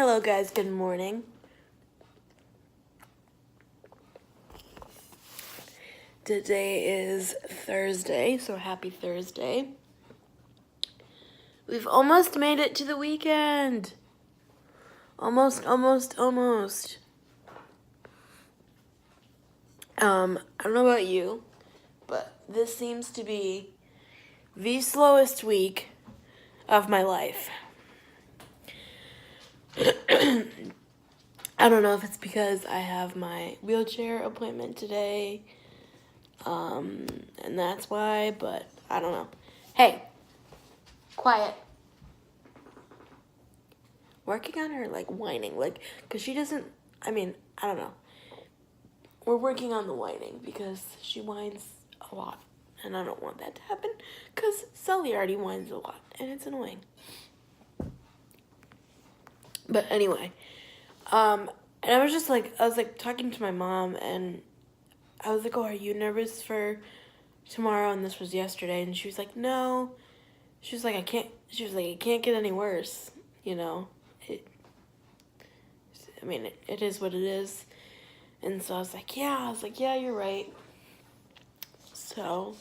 Hello guys, good morning. Today is Thursday, so happy Thursday. We've almost made it to the weekend. Almost. I don't know about you, but this seems to be the slowest week of my life. I don't know if it's because I have my wheelchair appointment today, and that's why, but I don't know. Hey, quiet. Working on her, whining, because she doesn't, I don't know. We're working on the whining because she whines a lot, and I don't want that to happen because Sully already whines a lot, and it's annoying. But anyway, and I was talking to my mom, and I was like, oh, are you nervous for tomorrow? And this was yesterday, and she was like, no. She was like, it can't get any worse, you know. It is what it is. And so I was like, yeah, you're right. So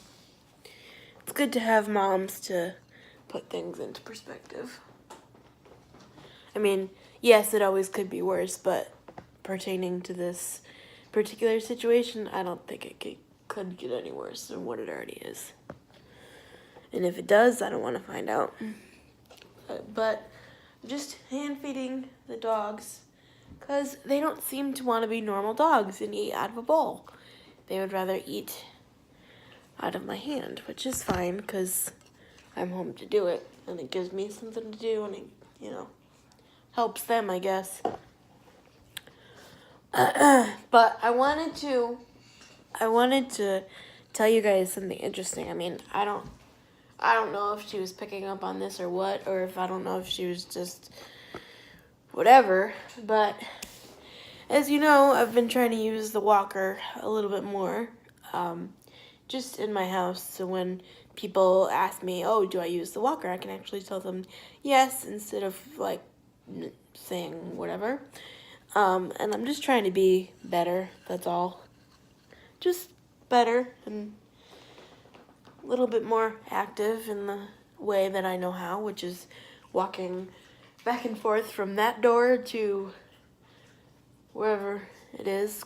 it's good to have moms to put things into perspective. Yes, it always could be worse, but pertaining to this particular situation, I don't think it could get any worse than what it already is. And if it does, I don't want to find out. But just hand feeding the dogs, because they don't seem to want to be normal dogs and eat out of a bowl. They would rather eat out of my hand, which is fine because I'm home to do it, and it gives me something to do, and it, helps them, I guess. But I wanted to tell you guys something interesting. I don't know if she was picking up on this or what, or if I don't know if she was just whatever, but as you know, I've been trying to use the walker a little bit more, just in my house, so when people ask me, oh, do I use the walker, I can actually tell them yes, instead of, saying whatever, and I'm just trying to be better, that's all, just better, and a little bit more active in the way that I know how, which is walking back and forth from that door to wherever it is,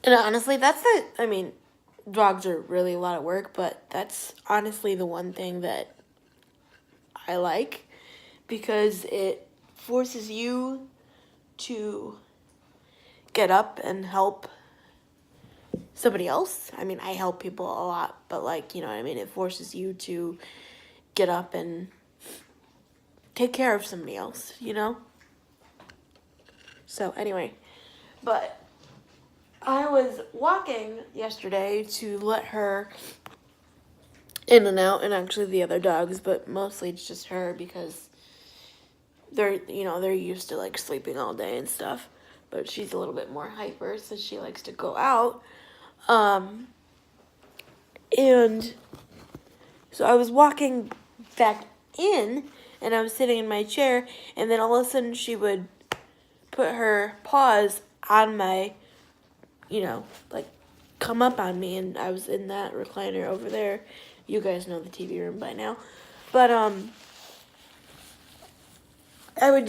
and honestly, dogs are really a lot of work, but that's honestly the one thing that I like, because it forces you to get up and help somebody else. I help people a lot, but it forces you to get up and take care of somebody else, So anyway, but I was walking yesterday to let her in and out, and actually the other dogs, but mostly it's just her because they're used to sleeping all day and stuff, but she's a little bit more hyper, so she likes to go out. And so I was walking back in, and I was sitting in my chair, and then all of a sudden she would put her paws on my, come up on me, and I was in that recliner over there. You guys know the TV room by now. But, I would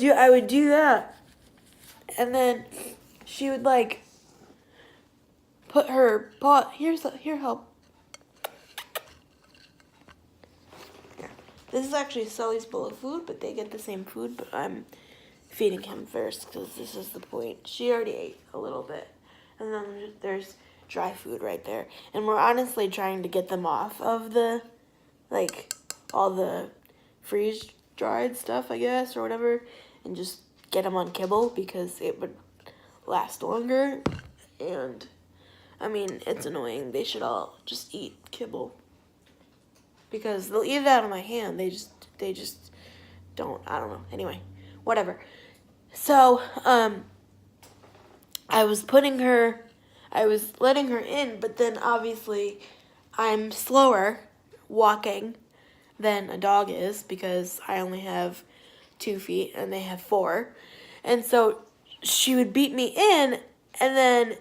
do that, and then she would, put her paw, here, help. This is actually Sully's bowl of food, but they get the same food, but I'm feeding him first because this is the point. She already ate a little bit, and then there's dry food right there. And we're honestly trying to get them off of the, all the freeze-dried stuff, I guess, or whatever, and just get them on kibble because it would last longer. And, it's annoying. They should all just eat kibble, because they'll eat it out of my hand. They just don't. I don't know. Anyway, whatever. So, I was letting her in, but then obviously I'm slower walking than a dog is because I only have 2 feet and they have 4. And so she would beat me in, and then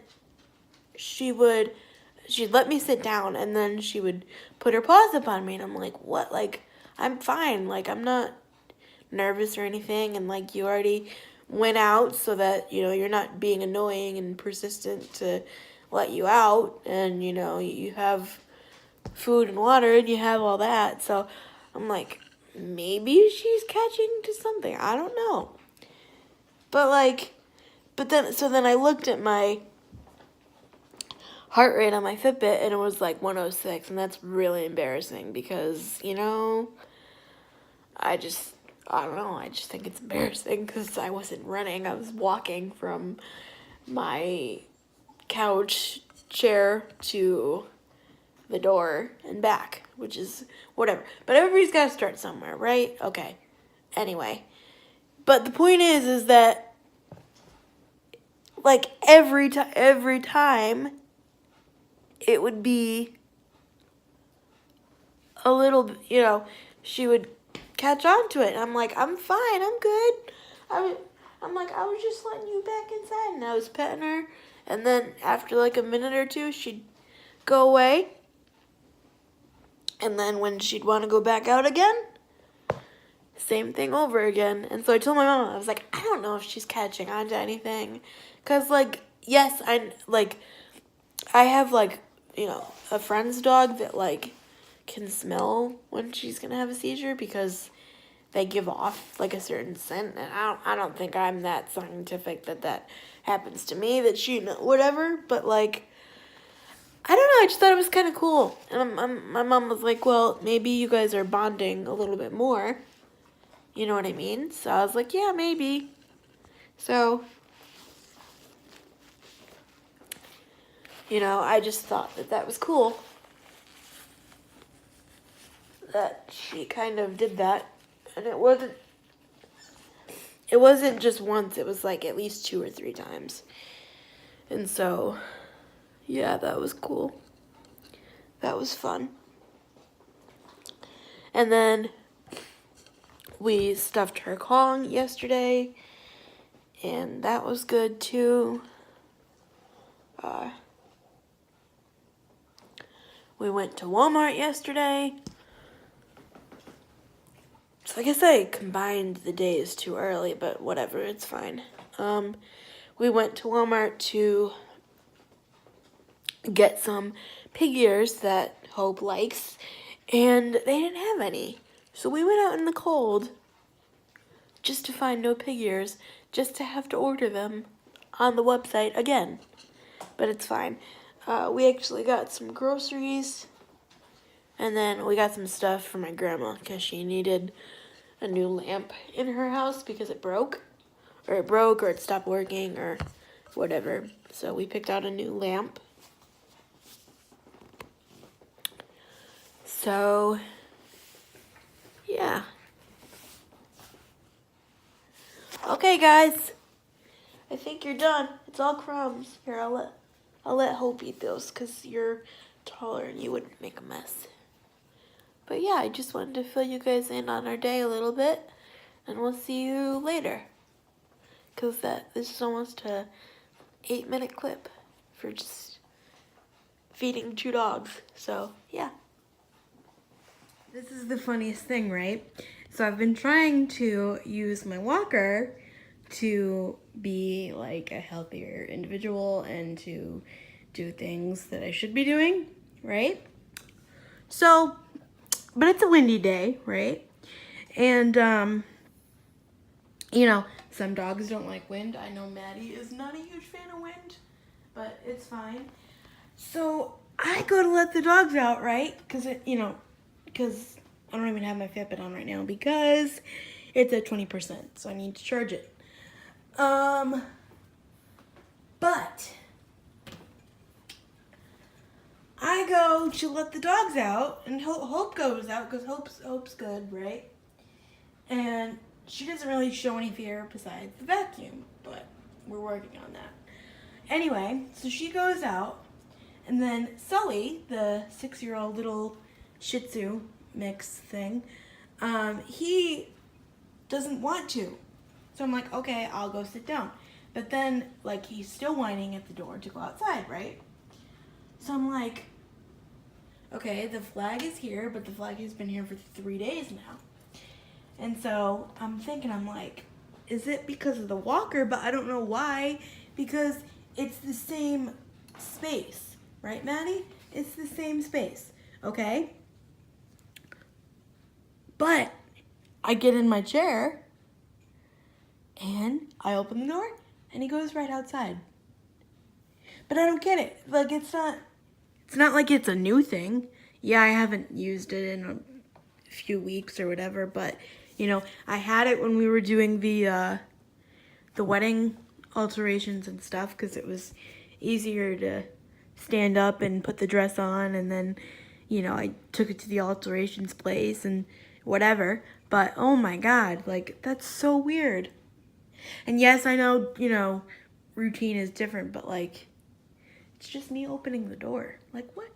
she'd let me sit down, and then she would put her paws up on me, and I'm like, what? Like, I'm fine. Like, I'm not nervous or anything, and like, you already went out so that, you're not being annoying and persistent to let you out, and, you have food and water, and you have all that. So I'm like, maybe she's catching to something. I don't know. But then I looked at my heart rate on my Fitbit, and it was like 106, and that's really embarrassing because, I don't know, I just think it's embarrassing because I wasn't running. I was walking from my couch chair to the door and back, which is whatever. But everybody's got to start somewhere, right? Okay. Anyway. But the point is that, like, every time, it would be a little, she would catch on to it. And I'm like, I'm fine, I'm good. I'm like, I was just letting you back inside. And I was petting her. And then after like a minute or two, she'd go away. And then when she'd want to go back out again, same thing over again. And so I told my mom, I was like, I don't know if she's catching on to anything. Because, like, yes, I have, like, a friend's dog that, like, can smell when she's going to have a seizure because they give off, like, a certain scent. And I don't think I'm that scientific that happens to me, that she, whatever. But, like, I don't know, I just thought it was kind of cool. And my mom was like, well, maybe you guys are bonding a little bit more. You know what I mean? So I was like, yeah, maybe. So, I just thought that was cool. That she kind of did that. And it wasn't just once, it was like at least 2 or 3 times. And so, yeah, that was cool. That was fun. And then we stuffed her Kong yesterday, and that was good too. We went to Walmart yesterday. So I guess I combined the days too early, but whatever, it's fine. We went to Walmart to get some pig ears that Hope likes, and they didn't have any. So we went out in the cold just to find no pig ears, just to have to order them on the website again. But it's fine. We actually got some groceries, and then we got some stuff for my grandma because she needed a new lamp in her house because it broke, or it stopped working, or whatever. So we picked out a new lamp. So, yeah. Okay, guys. I think you're done. It's all crumbs. Here, I'll let Hope eat those because you're taller and you wouldn't make a mess. But yeah, I just wanted to fill you guys in on our day a little bit, and we'll see you later. Because this is almost a 8-minute clip for just feeding 2 dogs. So, yeah. This is the funniest thing, right? So I've been trying to use my walker to be like a healthier individual and to do things that I should be doing, right? So, but it's a windy day, right? And, some dogs don't like wind. I know Maddie is not a huge fan of wind, but it's fine. So I go to let the dogs out, right? Because I don't even have my Fitbit on right now because it's at 20%, so I need to charge it. But I go to let the dogs out, and Hope goes out because Hope's good, right? And she doesn't really show any fear besides the vacuum, but we're working on that. Anyway, so she goes out, and then Sully, the 6-year-old little Shih Tzu mix thing, he doesn't want to. So I'm like, okay, I'll go sit down. But then, like, he's still whining at the door to go outside, right? So I'm like, okay, the flag is here, but the flag has been here for 3 days now. And so I'm thinking, I'm like, is it because of the walker? But I don't know why, because it's the same space, right, Maddie? It's the same space, okay? But I get in my chair, and I open the door, and he goes right outside. But I don't get it. Like, it's not like it's a new thing. Yeah, I haven't used it in a few weeks or whatever, but, you know, I had it when we were doing the wedding alterations and stuff, because it was easier to stand up and put the dress on, and then, you know, I took it to the alterations place and whatever. But, oh my God, like, that's so weird. And yes, I know, you know, routine is different, but, like, it's just me opening the door. Like, what?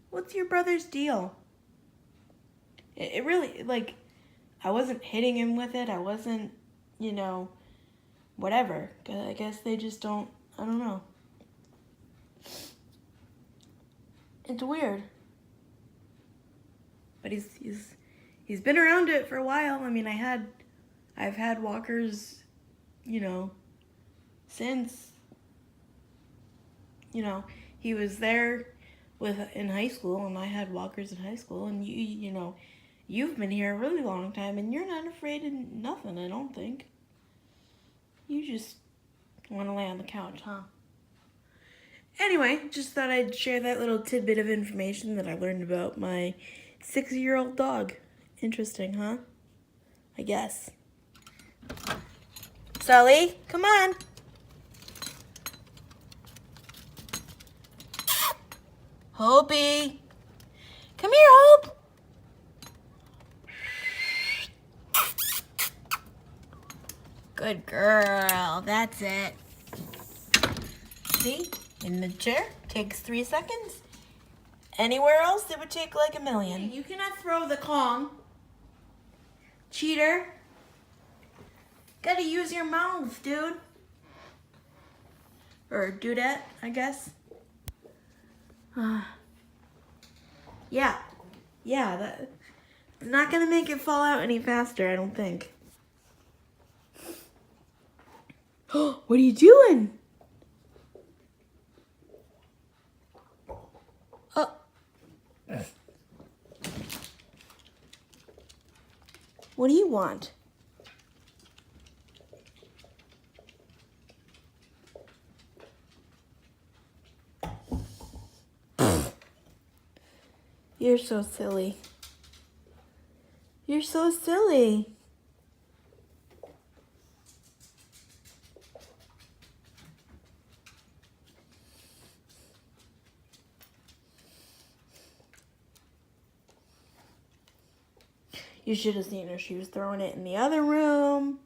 What's your brother's deal? It really, like, I wasn't hitting him with it. I wasn't, you know, whatever. I guess they just don't, I don't know. It's weird. But he's been around it for a while. I mean, I've had walkers, you know, since, you know, he was there in high school, and I had walkers in high school, and you know, you've been here a really long time, and you're not afraid of nothing, I don't think. You just want to lay on the couch, huh? Anyway, just thought I'd share that little tidbit of information that I learned about my 6-year-old dog. Interesting, huh? I guess. Sully, come on. Hopi. Come here, Hope. Good girl. That's it. See? In the chair. Takes 3 seconds. Anywhere else, it would take like a million. You cannot throw the Kong. Cheater. Gotta use your mouth, dude. Or dudette, I guess. Yeah, that's not gonna make it fall out any faster, I don't think. What are you doing? Oh. What do you want? You're so silly. You're so silly. You should have seen her. She was throwing it in the other room.